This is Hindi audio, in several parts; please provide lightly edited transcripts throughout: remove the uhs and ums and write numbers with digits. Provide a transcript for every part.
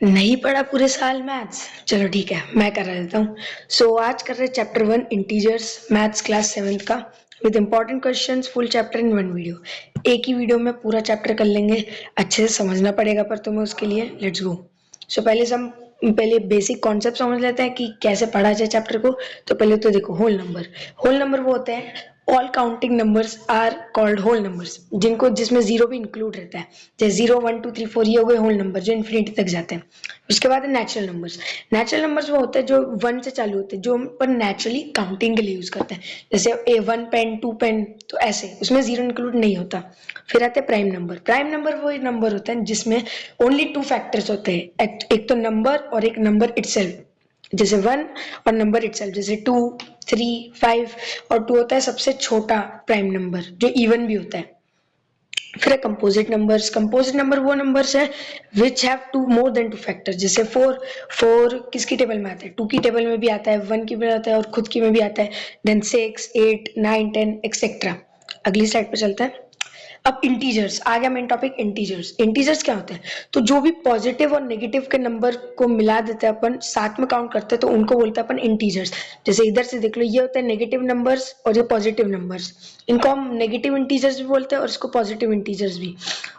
नहीं पढ़ा पूरे साल मैथ्स। चलो ठीक है, मैं करा देता हूँ। आज कर रहे chapter 1 integers, maths class 7th का, with important questions, full chapter in 1 video. एक ही वीडियो में पूरा चैप्टर कर लेंगे। अच्छे से समझना पड़ेगा पर तुम्हें उसके लिए। Let's go. पहले बेसिक कॉन्सेप्ट समझ लेते हैं कि कैसे पढ़ा जाए चैप्टर को। तो पहले तो देखो, होल नंबर वो होते हैं, all counting numbers are called whole numbers, जिसमें जीरो भी इंक्लूड रहता है। जैसे 0 1 2 3 4 ये हो गए होल नंबर जो इन्फिनिटी तक जाते हैं। उसके बाद है नेचुरल नंबर्स। नेचुरल नंबर्स वो होते हैं जो 1 से चालू होते हैं, जो हम पर नेचुरली काउंटिंग के लिए यूज करते हैं। जैसे ए 1 पेन 2 पेन, तो ऐसे उसमें जीरो इंक्लूड नहीं होता। फिर आते हैं प्राइम नंबर। प्राइम नंबर वो नंबर होता है जिसमें ओनली 2 फैक्टर्स होते हैं, एक तो नंबर और एक नंबर इटसेल्फ। जैसे 1 और नंबर इटसेल्फ, जैसे 2 3 5, और 2 होता है सबसे छोटा प्राइम नंबर जो इवन भी होता है। फिर है कंपोजिट नंबर्स। कंपोजिट नंबर वो नंबर्स है which have two more than 2 factors. जैसे 4 किसकी टेबल में आता है? 2 की टेबल में भी आता है, 1 की भी आता है और खुद की में भी आता है। Then 6 8 9 10 etcetera. अगली स्लाइड पे चलते हैं। अब इंटीजर्स आ गया, मेन टॉपिक इंटीजर्स। इंटीजर्स क्या होते हैं? तो जो भी पॉजिटिव और नेगेटिव के नंबर को मिला देते हैं अपन, साथ में काउंट करते हैं, तो उनको बोलते हैं अपन इंटीजर्स। जैसे इधर से देख लो, ये होते हैं नेगेटिव नंबर्स और ये पॉजिटिव नंबर्स। इनको हम नेगेटिव इंटीजर्स भी बोलते हैं और इसको पॉजिटिव इंटीजर्स भी।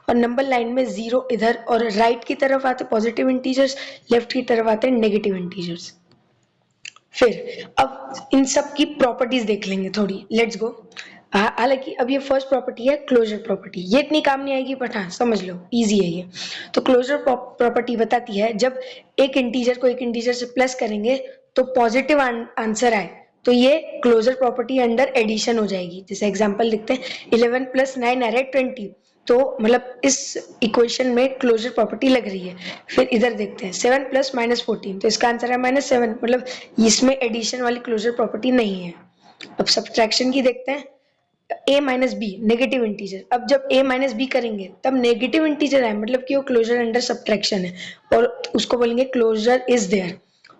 और नंबर लाइन में जीरो इधर, और राइट की तरफ आते पॉजिटिव इंटीजर्स, लेफ्ट की तरफ आते हैं नेगेटिव इंटीजर्स। फिर अब इन सब की प्रॉपर्टीज देख लेंगे थोड़ी। Let's go. हालांकि अब ये फर्स्ट प्रॉपर्टी है क्लोजर प्रॉपर्टी, ये इतनी काम नहीं आएगी बट हाँ समझ लो, इजी है ये। तो क्लोजर प्रॉपर्टी बताती है जब एक इंटीजर को एक इंटीजर से प्लस करेंगे तो पॉजिटिव आंसर आए, तो ये क्लोजर प्रॉपर्टी अंडर एडिशन हो जाएगी। जैसे एग्जांपल लिखते हैं, 11 प्लस 9 आ रहा है 20, तो मतलब इस इक्वेशन में क्लोजर प्रॉपर्टी लग रही है। फिर इधर देखते हैं, 7 प्लस माइनस 14, तो इसका आंसर है -7, मतलब इसमें एडिशन वाली क्लोजर प्रॉपर्टी नहीं है। अब सब्ट्रैक्शन की देखते हैं, a minus B negative integer. अब जब a माइनस बी करेंगे तब नेगेटिव इंटीजर है, मतलब कि वो क्लोजर अंडर सब्ट्रैक्शन है और उसको बोलेंगे क्लोजर इज देयर।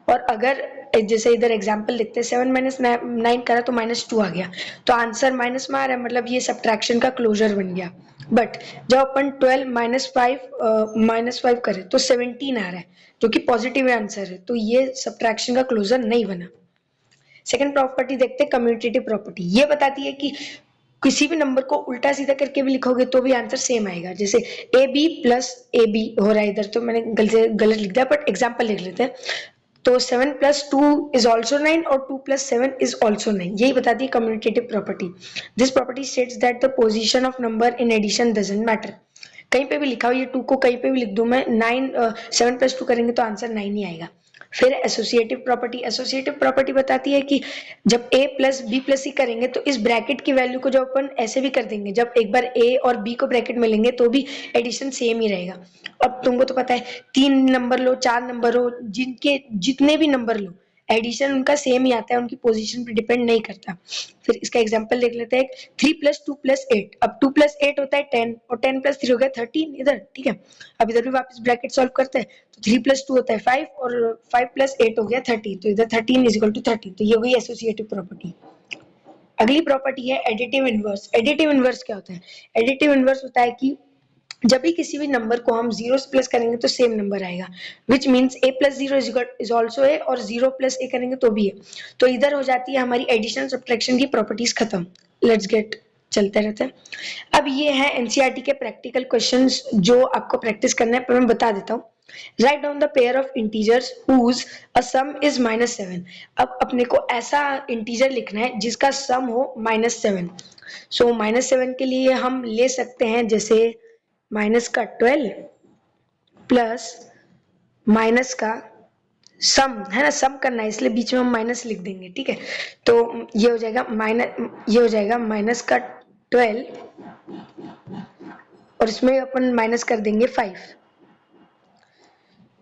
और अगर जैसे इधर एग्जांपल लिखते हैं, 7 माइनस 9 करा तो -2 आ गया, तो आंसर माइनस में आ रहा है, मतलब ये सब्ट्रैक्शन का क्लोजर बन गया। बट जब अपन 12 -5 करें तो 17 आ रहा है, जो कि पॉजिटिव आंसर है, तो ये सब्ट्रैक्शन का क्लोजर नहीं बना। सेकंड प्रॉपर्टी देखते हैं कम्यूटेटिव प्रॉपर्टी। ये बताती है कि किसी भी नंबर को उल्टा सीधा करके भी लिखोगे तो भी आंसर सेम आएगा। जैसे A B plus A B हो रहा है, इधर तो मैंने गलत लिख दिया, बट एग्जाम्पल लिख लेते हैं। तो 7 प्लस 2 इज ऑल्सो 9 और 2 प्लस 7 इज ऑल्सो 9। यही बताती है commutative property. This property states that the position of number in addition doesn't matter. कहीं पे भी लिखा हो, ये 2 को कहीं पे भी लिख दूं मैं, 7 प्लस 2 करेंगे तो आंसर 9 ही आएगा। फिर एसोसिएटिव प्रॉपर्टी। एसोसिएटिव प्रॉपर्टी बताती है कि जब a प्लस बी प्लस सी करेंगे तो इस ब्रैकेट की वैल्यू को जब अपन ऐसे भी कर देंगे, जब एक बार a और b को ब्रैकेट में लेंगे तो भी एडिशन सेम ही रहेगा। अब तुमको तो पता है, 3 नंबर लो 4 नंबर हो, जिनके जितने भी नंबर लो, एडिशन उनका सेम ही आता है, उनकी पोजीशन पे डिपेंड नहीं करता। फिर इसका एग्जांपल देख लेते हैं, 3 प्लस 2 प्लस 8। अब 2 प्लस 8 होता है 10 और 10 प्लस 3 हो गया 13 इधर, ठीक है। अब इधर भी वापस ब्रैकेट सॉल्व करते हैं, तो 3 प्लस 2 होता है 5 और 5 प्लस 8 हो गया 30, तो इधर 13 इज इक्वल टू 30, तो ये हो गई एसोसिएटिव प्रॉपर्टी। अगली प्रॉपर्टी है एडिटिव इनवर्स। एडिटिव इनवर्स क्या होता है? एडिटिव इनवर्स होता है कि जब भी किसी भी नंबर को हम जीरो से प्लस करेंगे तो सेम नंबर आएगा, which means a plus zero is also a, और 0 प्लस a करेंगे तो भी है। तो इधर हो जाती है हमारी एडिशन सब्ट्रैक्शन की प्रॉपर्टीज खत्म। लेट्स गेट, चलते रहते हैं। अब ये है एनसीईआरटी के प्रैक्टिकल क्वेश्चंस जो आपको प्रैक्टिस करना है, पर मैं बता देता हूँ। Write down the pair of integers who's a some is -7। अब अपने को ऐसा इंटीजर लिखना है जिसका सम हो -7। सो -7 के लिए हम ले सकते हैं, जैसे माइनस का 12 प्लस माइनस का सम है ना, सम करना है इसलिए बीच में हम माइनस लिख देंगे, ठीक है। तो ये हो जाएगा माइनस का 12 और इसमें अपन माइनस कर देंगे 5।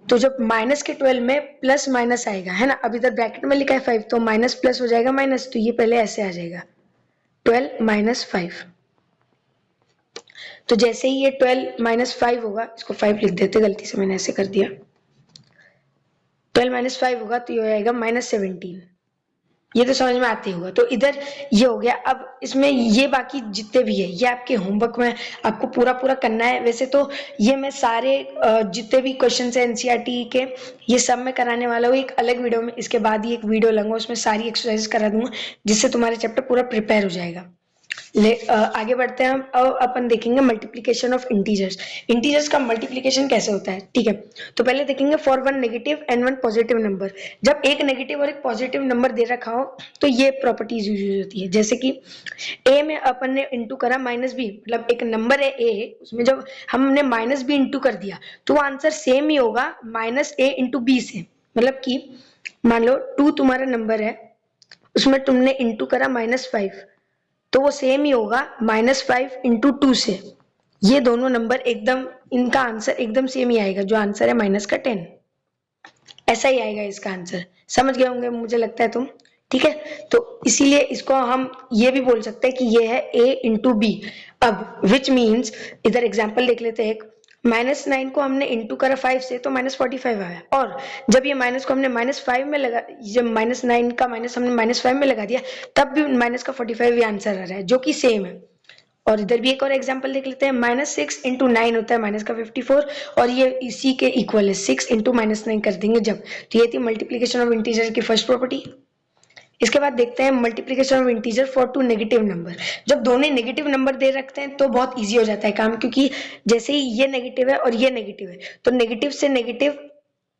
तो जब माइनस के 12 में प्लस माइनस आएगा, है ना, अब इधर ब्रैकेट में लिखा है 5, तो माइनस प्लस हो जाएगा माइनस, तो ये पहले ऐसे आ जाएगा 12 माइनस 5। तो जैसे ही ये 12 माइनस 5 होगा, इसको 5 लिख देते, गलती से मैंने ऐसे कर दिया। 12 माइनस 5 होगा तो ये हो जाएगा -17। ये तो समझ में आते होगा। तो इधर ये हो गया। अब इसमें ये बाकी जितने भी है ये आपके होमवर्क में आपको पूरा पूरा करना है। वैसे तो ये मैं सारे जितने भी क्वेश्चन है एनसीईआरटी के ये सब मैं कराने वाला हूँ एक अलग वीडियो में। इसके बाद ही एक वीडियो लूंगा उसमें सारी एक्सरसाइज करा दूंगा जिससे तुम्हारा चैप्टर पूरा प्रिपेयर हो जाएगा। आगे बढ़ते हैं हम। अब अपन देखेंगे मल्टीप्लीकेशन ऑफ इंटीजर्स। इंटीजर्स का मल्टीप्लीकेशन कैसे होता है, ठीक है। तो पहले देखेंगे for one negative and one positive number. जब एक नेगेटिव और एक पॉजिटिव नंबर दे रखा हो तो ये प्रॉपर्टीज यूज होती है। जैसे कि ए में अपन ने इंटू करा माइनस बी, मतलब एक नंबर है ए, उसमें जब हमने माइनस बी इंटू कर दिया तो वो आंसर सेम ही होगा माइनस ए इंटू बी से। मतलब कि मान लो 2 तुम्हारा नंबर है, उसमें तुमने इंटू करा -5, तो वो सेम ही होगा -5 इंटू 2 से। ये दोनों नंबर एकदम, इनका आंसर एकदम सेम ही आएगा, जो आंसर है -10। ऐसा ही आएगा इसका आंसर। समझ गए होंगे मुझे लगता है तुम, ठीक है। तो इसीलिए इसको हम ये भी बोल सकते हैं कि ये है a इंटू बी। अब विच मीन्स, इधर एग्जाम्पल देख लेते हैं एक। -9 को हमने इंटू करा 5 से तो -45 आया, और जब ये माइनस को हमने -5 में लगा, जब -9 का माइनस हमने -5 में लगा दिया तब भी माइनस का 45 ही आंसर आ रहा है, जो कि सेम है। और इधर भी एक और एग्जांपल देख लेते हैं। -6 इंटू 9 होता है माइनस का 54, और ये इसी के इक्वल है 6 इंटू -9 कर देंगे जब। तो ये थी मल्टीप्लीकेशन ऑफ इंटीजर की फर्स्ट प्रॉपर्टी। इसके बाद देखते हैं multiplication of integer for two negative number. जब दोनों नेगेटिव नंबर दे रखते हैं तो बहुत इजी हो जाता है काम, क्योंकि जैसे ही ये नेगेटिव है और ये नेगेटिव है तो नेगेटिव से नेगेटिव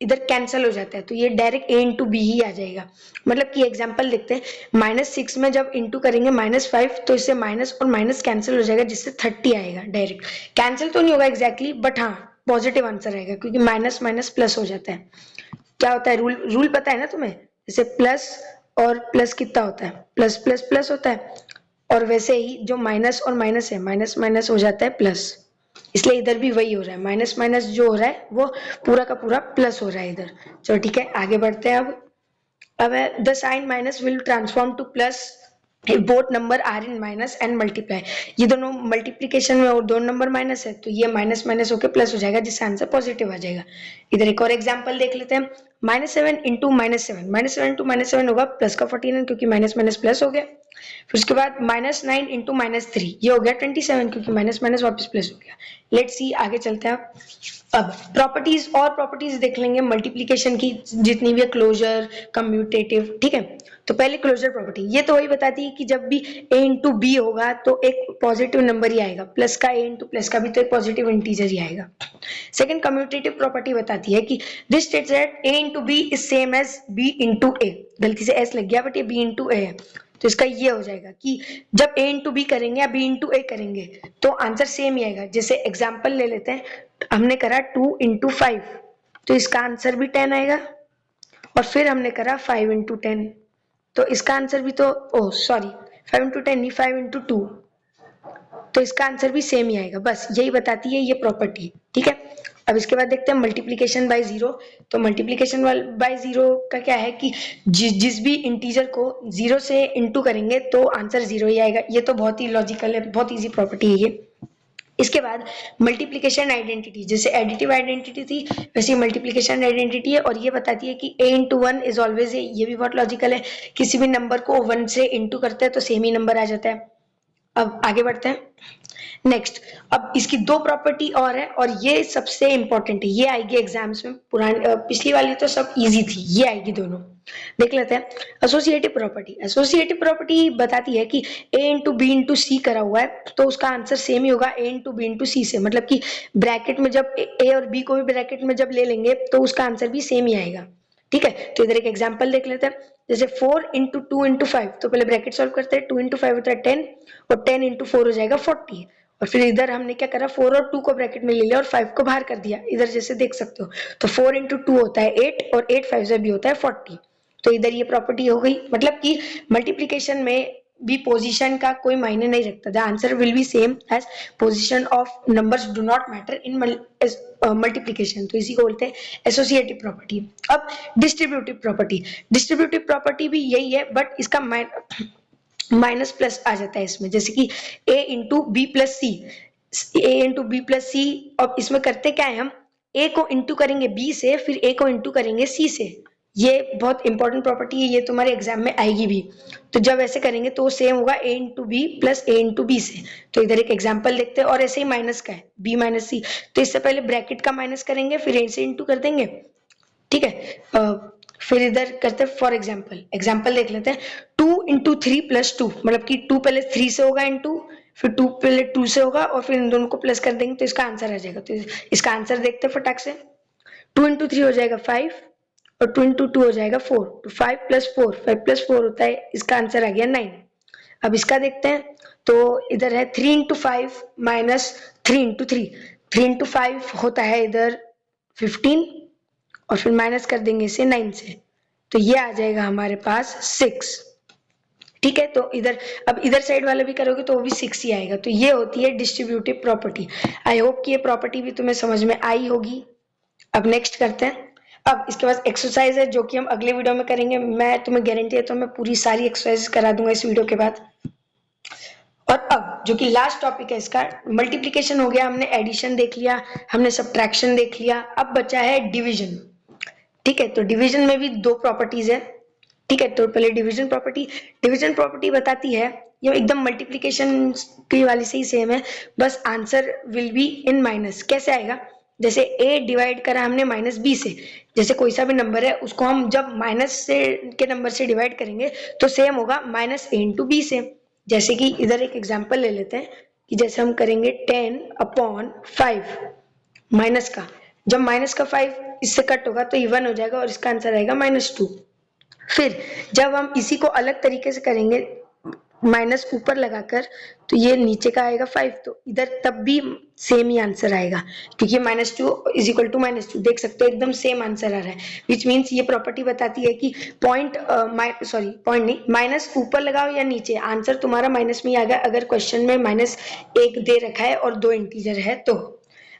इधर कैंसिल हो जाता है, तो ये डायरेक्ट a इंटू बी ही आ जाएगा। मतलब कि एग्जांपल देखते हैं, -6 में जब इंटू करेंगे -5 तो इससे माइनस और माइनस कैंसिल हो जाएगा, जिससे 30 आएगा। डायरेक्ट कैंसिल तो नहीं होगा एग्जैक्टली, बट हाँ पॉजिटिव आंसर आएगा, क्योंकि माइनस माइनस प्लस हो जाता है। क्या होता है रूल पता है ना तुम्हें, जैसे प्लस और प्लस कितना होता है, प्लस प्लस प्लस होता है, और वैसे ही जो माइनस और माइनस है माइनस माइनस हो जाता है प्लस। इसलिए इधर भी वही हो रहा है, माइनस माइनस जो हो रहा है वो पूरा का पूरा प्लस हो रहा है इधर। चलो ठीक है, आगे बढ़ते हैं। अब the sign minus will transform to plus both number are in minus and multiply. ये दोनों मल्टीप्लीकेशन में और दोनों नंबर माइनस है तो ये माइनस माइनस होकर प्लस हो जाएगा, जिससे आंसर पॉजिटिव आ जाएगा। इधर एक और एग्जांपल देख लेते हैं। -7 इंटू -7, -7 इंटू -7 होगा प्लस का 49, क्योंकि माइनस माइनस प्लस हो गया। फिर उसके बाद -9 इंटू -3, ये हो गया 27, क्योंकि माइनस माइनस वापस प्लस हो गया। लेट्स सी, आगे चलते हैं। अब प्रॉपर्टीज और प्रॉपर्टीज देख लेंगे मल्टीप्लीकेशन की, जितनी भी है, क्लोजर, कम्यूटेटिव, ठीक है। तो पहले क्लोजर प्रॉपर्टी, ये तो वही बताती है कि जब भी a इंटू बी होगा तो एक पॉजिटिव नंबर ही आएगा, प्लस का a इंटू प्लस का भी तो एक पॉजिटिव इंटीजर ही आएगा। सेकंड, कम्यूटेटिव प्रॉपर्टी बताती है कि this states that a into B is same as b into a। गलती से s लग गया, बट ये b इंटू a है, तो इसका ये हो जाएगा कि जब a इंटू बी करेंगे या b इंटू a करेंगे तो आंसर सेम ही आएगा। जैसे एग्जाम्पल ले लेते हैं, हमने करा 2 इंटू 5 तो इसका आंसर भी 10 आएगा, और फिर हमने करा 5 इंटू 10 तो इसका आंसर भी तो, ओ सॉरी 5 इंटू 10 नहीं, 5 इंटू 2, तो इसका आंसर भी सेम ही आएगा। बस यही बताती है ये प्रॉपर्टी, ठीक है। अब इसके बाद देखते हैं मल्टीप्लीकेशन बाय जीरो। तो मल्टीप्लीकेशन बाय जीरो का क्या है कि जिस भी इंटीजर को जीरो से इंटू करेंगे तो आंसर जीरो ही आएगा। ये तो बहुत ही लॉजिकल है, बहुत इजी प्रॉपर्टी है ये। इसके बाद मल्टीप्लीकेशन आइडेंटिटी, जैसे एडिटिव आइडेंटिटी थी वैसे मल्टीप्लीकेशन आइडेंटिटी है, और ये बताती है कि a into 1 is always a. ये भी बहुत लॉजिकल है, किसी भी नंबर को 1 से इंटू करते हैं तो सेम ही नंबर आ जाता है। अब आगे बढ़ते हैं नेक्स्ट। अब इसकी दो प्रॉपर्टी और है, और ये सबसे इंपॉर्टेंट है, ये आएगी एग्जाम्स में। पुरानी पिछली वाली तो सब इजी थी, ये आएगी दोनों। देख लेते हैं एसोसिएटिव प्रॉपर्टी। एसोसिएटिव प्रॉपर्टी बताती है कि a इंटू बी इंटू सी करा हुआ है तो उसका आंसर सेम ही होगा a इंटू बी इंटू सी से। मतलब कि ब्रैकेट में जब a और b को भी ब्रैकेट में जब ले लेंगे तो उसका आंसर भी सेम ही आएगा, ठीक है। तो इधर एक एग्जांपल देख लेते हैं, जैसे 4 इंटू 2 इंटू 5, तो पहले ब्रैकेट सॉल्व करते हैं। 2 इंटू 5 होता है 10, और 10 इंटू 4 हो जाएगा 40, और फिर इधर हमने क्या करा, 4 और 2 को ब्रैकेट में ले लिया और 5 को बाहर कर दिया, इधर जैसे देख सकते हो। तो 4 इंटू 2 होता है 8, और 8 5 से भी होता है 40। तो इधर ये प्रॉपर्टी हो गई। मतलब कि मल्टीप्लीकेशन में भी पोजीशन का कोई मायने नहीं रखता, the answer will be same as position of numbers do not matter in multiplication. तो इसी को बोलते हैं एसोसिएटिव प्रॉपर्टी। अब डिस्ट्रीब्यूटिव प्रॉपर्टी, डिस्ट्रीब्यूटिव प्रॉपर्टी भी यही है, बट इसका माइनस प्लस आ जाता है इसमें। जैसे कि a into B plus C, a into B plus C. अब इसमें करते क्या है, हम a को इंटू करेंगे b से, फिर a को इंटू करेंगे c से। ये बहुत इंपॉर्टेंट प्रॉपर्टी है, ये तुम्हारे एग्जाम में आएगी भी। तो जब ऐसे करेंगे तो सेम होगा a into B plus a into B से। तो इधर एक एग्जाम्पल देखते हैं, और ऐसे ही माइनस का है b माइनस सी, तो इससे पहले ब्रैकेट का माइनस करेंगे फिर a से इंटू कर देंगे, ठीक है। फिर इधर करते हैं फॉर एग्जाम्पल देख लेते हैं। 2 इंटू 3 प्लस 2, मतलब कि 2 पहले 3 से होगा इंटू, फिर 2 पहले 2 से होगा, और फिर इन दोनों को प्लस कर देंगे तो इसका आंसर आ जाएगा। तो इसका आंसर देखते हैं फटाक से। 2 इंटू 3 हो जाएगा 5, और 2 इंटू 2 हो जाएगा 4, तो 5 प्लस 4, 5 प्लस 4 होता है, इसका आंसर आ गया 9। अब इसका देखते हैं, तो इधर है 3 इंटू 5 माइनस 3 इंटू 3, 3 इंटू 5 होता है इधर 15, और फिर माइनस कर देंगे इसे 9 से, तो ये आ जाएगा हमारे पास 6, ठीक है। तो इधर अब इधर साइड वाला भी करोगे तो वो भी 6 ही आएगा। तो ये होती है डिस्ट्रीब्यूटिव प्रॉपर्टी। आई होप कि ये प्रॉपर्टी भी तुम्हें समझ में आई होगी। अब नेक्स्ट करते हैं। अब इसके बाद एक्सरसाइज है जो कि हम अगले वीडियो में करेंगे। मैं तुम्हें गारंटी देता हूँ मैं पूरी सारी एक्सरसाइज करा दूंगा इस वीडियो के बाद। और अब जो कि लास्ट टॉपिक है इसका, मल्टीप्लिकेशन हो गया, हमने एडिशन देख लिया, हमने सब्ट्रैक्शन देख लिया, अब बचा है डिवीजन, ठीक है। तो डिवीजन में भी दो प्रॉपर्टीज है, ठीक है। तो पहले डिवीजन प्रॉपर्टी बताती है, ये एकदम मल्टीप्लिकेशन की वाली से ही सेम है, बस answer will be in minus. कैसे आएगा, जैसे a डिवाइड करा हमने माइनस b से, जैसे कोई सा भी नंबर है उसको हम जब माइनस से के नंबर से डिवाइड करेंगे तो सेम होगा माइनस a इंटू बी से। जैसे कि इधर एक एग्जांपल ले लेते हैं कि जैसे हम करेंगे 10/5 माइनस का, जब माइनस का 5 इससे कट होगा तो ये 1 हो जाएगा, और इसका आंसर आएगा -2। फिर जब हम इसी को अलग तरीके से करेंगे माइनस ऊपर लगाकर, तो ये नीचे का आएगा 5, तो इधर तब भी सेम ही आंसर आएगा, क्योंकि -2 इज इक्वल टू -2, देख सकते हो एकदम सेम आंसर आ रहा है। विच मीन्स ये प्रॉपर्टी बताती है कि पॉइंट नहीं, माइनस ऊपर लगाओ या नीचे, आंसर तुम्हारा माइनस में ही आएगा अगर क्वेश्चन में -1 दे रखा है और 2 इंटीजर है तो।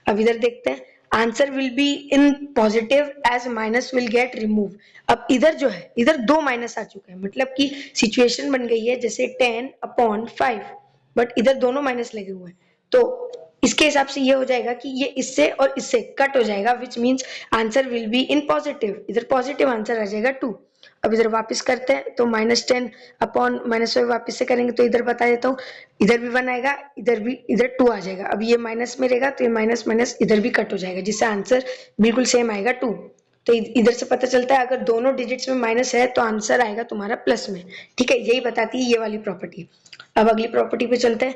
अब इधर देखते हैं, answer will be in positive as minus will get remove. अब इधर जो है, इधर 2 माइनस आ चुका है, मतलब कि सिचुएशन बन गई है जैसे 10/5, बट इधर दोनों माइनस लगे हुए हैं, तो इसके हिसाब से ये हो जाएगा कि ये इससे और इससे कट हो जाएगा, which means answer will be in positive, इधर पॉजिटिव आंसर आ जाएगा 2। अब इधर वापस करते हैं, तो -10/-5 वापस से करेंगे, तो इधर बता देता हूँ, इधर भी 1 आएगा, इधर 2 आ जाएगा। अब ये माइनस में रहेगा तो ये माइनस माइनस इधर भी कट हो जाएगा, जिससे आंसर बिल्कुल सेम आएगा 2। तो इधर से पता चलता है अगर दोनों डिजिट्स में माइनस है तो आंसर आएगा तुम्हारा प्लस में, ठीक है। यही बताती है ये वाली प्रॉपर्टी। अब अगली प्रॉपर्टी पे चलते हैं।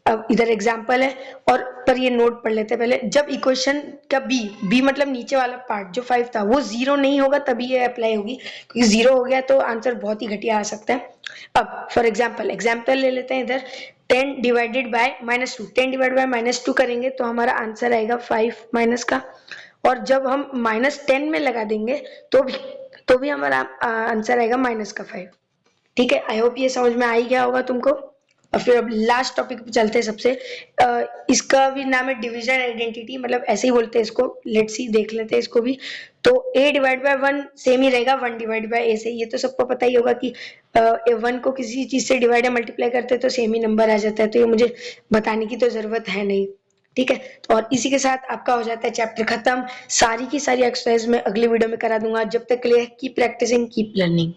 अब इधर एग्जाम्पल है, और पर ये नोट पढ़ लेते हैं पहले। जब इक्वेशन का बी मतलब नीचे वाला पार्ट जो 5 था वो 0 नहीं होगा तभी ये अप्लाई होगी, क्योंकि 0 हो गया तो आंसर बहुत ही घटिया आ सकता है। अब फॉर एग्जाम्पल ले लेते हैं इधर, 10 डिवाइडेड बाय -2, 10 डिवाइड बाय -2 करेंगे तो हमारा आंसर आएगा 5 माइनस का, और जब हम -10 में लगा देंगे तो भी हमारा आंसर आएगा -5, ठीक है। आई होप ये समझ में आ ही गया होगा तुमको। और फिर अब लास्ट टॉपिक पे चलते हैं सबसे, इसका भी नाम है डिवीजन आइडेंटिटी, मतलब ऐसे ही बोलते हैं इसको, लेट्स सी देख लेते हैं इसको भी। तो a डिवाइड बाय 1 सेम ही रहेगा 1 डिवाइड बाय a से, ये तो सबको पता ही होगा कि 1 को किसी चीज से डिवाइड या मल्टीप्लाई करते हैं तो सेम ही नंबर आ जाता है, तो ये मुझे बताने की तो जरूरत है नहीं, ठीक है। तो और इसी के साथ आपका हो जाता है चैप्टर खत्म। सारी की सारी एक्सरसाइज मैं अगले वीडियो में करा दूंगा। जब तक के लिए कीप प्रैक्टिसिंग, कीप लर्निंग।